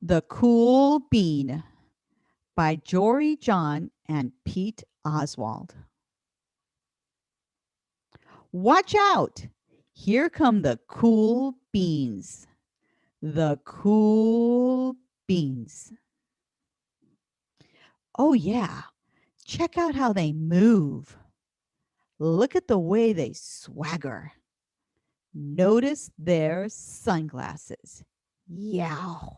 The Cool Bean by Jory John and Pete Oswald. Watch out! Here come the cool beans. The cool beans. Oh yeah, check out how they move. Look at the way they swagger. Notice their sunglasses. Yow!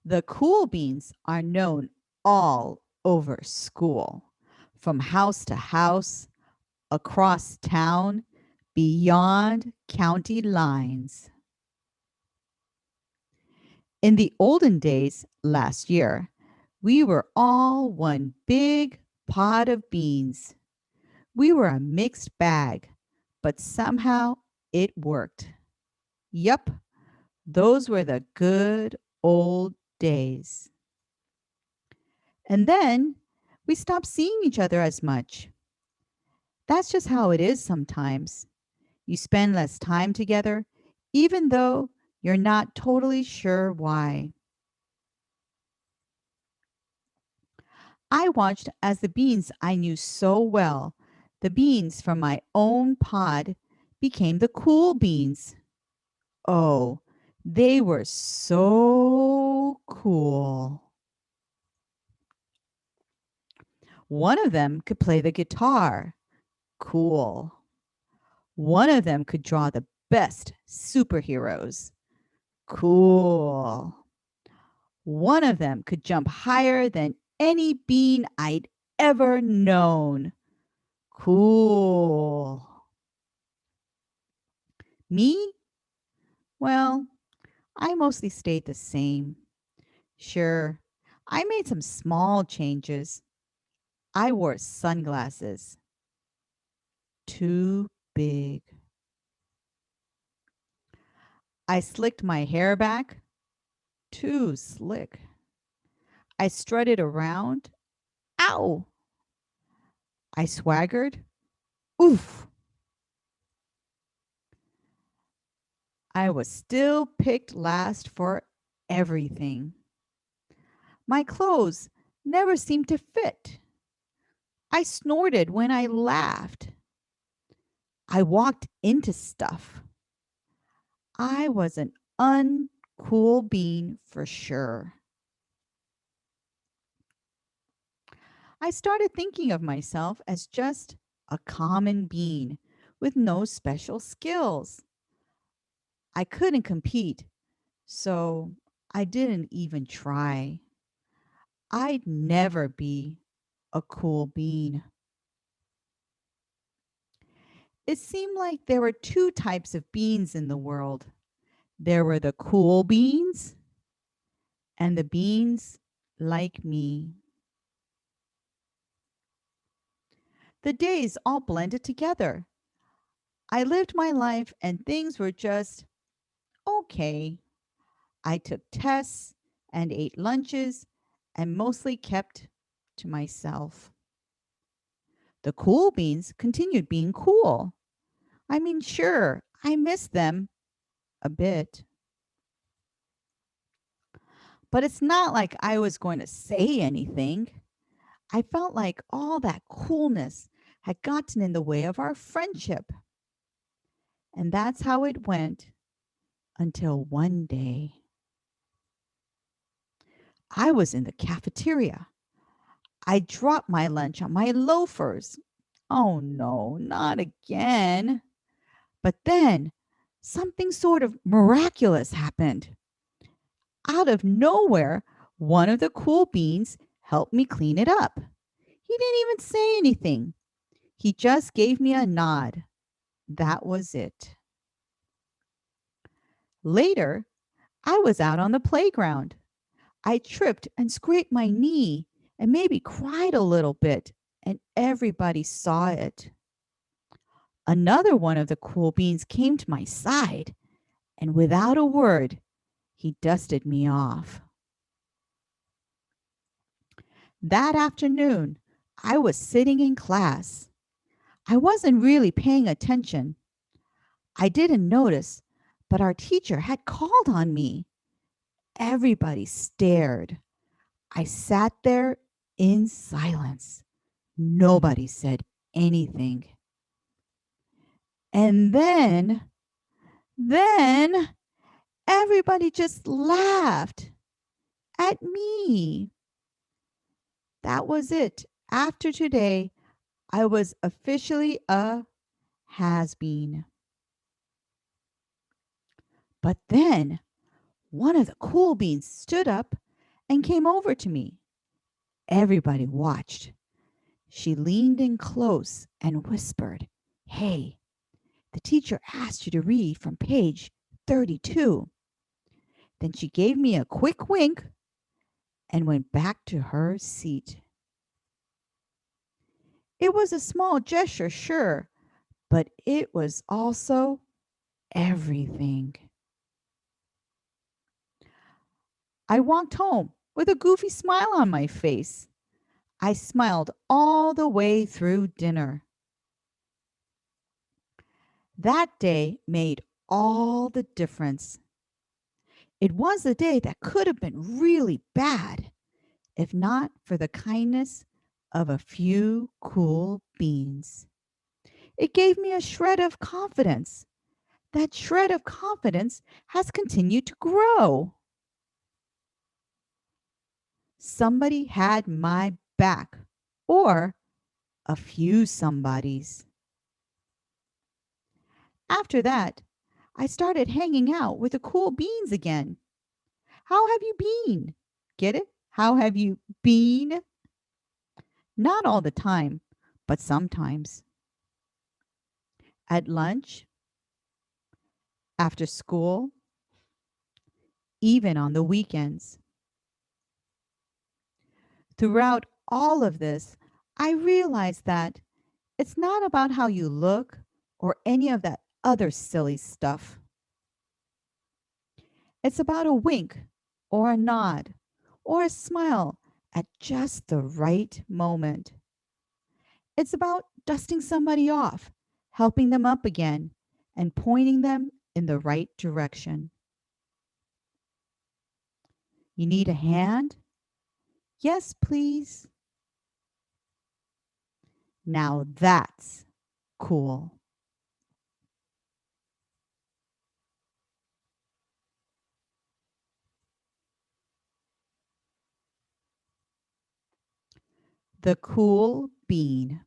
The cool beans are known all over school, from house to house, across town, beyond county lines. In the olden days, last year, we were all one big pot of beans. We were a mixed bag, but somehow it worked. Yup, those were the good old days. And then we stopped seeing each other as much. That's just how it is sometimes. You spend less time together, even though you're not totally sure why. I watched as the beans I knew so well, the beans from my own pod, became the cool beans. Oh, they were so cool. One of them could play the guitar. Cool. One of them could draw the best superheroes. Cool. One of them could jump higher than any bean I'd ever known. Cool. Me? Well, I mostly stayed the same. Sure, I made some small changes. I wore sunglasses. Too big. I slicked my hair back. Too slick. I strutted around. Ow! I swaggered. Oof! I was still picked last for everything. My clothes never seemed to fit. I snorted when I laughed. I walked into stuff. I was an uncool bean for sure. I started thinking of myself as just a common bean with no special skills. I couldn't compete, so I didn't even try. I'd never be a cool bean. It seemed like there were two types of beans in the world. There were the cool beans and the beans like me. The days all blended together. I lived my life and things were just okay. I took tests and ate lunches and mostly kept to myself. The cool beans continued being cool. I mean, sure, I missed them a bit. But it's not like I was going to say anything. I felt like all that coolness had gotten in the way of our friendship. And that's how it went until one day. I was in the cafeteria. I dropped my lunch on my loafers. Oh no, not again. But then something sort of miraculous happened. Out of nowhere, one of the cool beans helped me clean it up. He didn't even say anything. He just gave me a nod. That was it. Later, I was out on the playground. I tripped and scraped my knee and maybe cried a little bit, and everybody saw it. Another one of the cool beans came to my side, and without a word, he dusted me off. That afternoon, I was sitting in class. I wasn't really paying attention. I didn't notice, but our teacher had called on me. Everybody stared. I sat there in silence. Nobody said anything. And then everybody just laughed at me. That was it. After today, I was officially a has-been. But then one of the cool beans stood up and came over to me. Everybody watched. She leaned in close and whispered, "Hey, the teacher asked you to read from page 32. Then she gave me a quick wink and went back to her seat. It was a small gesture, sure, but it was also everything. I walked home with a goofy smile on my face. I smiled all the way through dinner. That day made all the difference. It was a day that could have been really bad if not for the kindness of a few cool beans. It gave me a shred of confidence. That shred of confidence has continued to grow. Somebody had my back, or a few somebodies. After that, I started hanging out with the cool beans again. How have you been? Get it? How have you been? Not all the time, but sometimes. At lunch, after school, even on the weekends. Throughout all of this, I realized that it's not about how you look or any of that other silly stuff. It's about a wink or a nod or a smile at just the right moment. It's about dusting somebody off, helping them up again, and pointing them in the right direction. You need a hand? Yes, please. Now that's cool. The cool bean.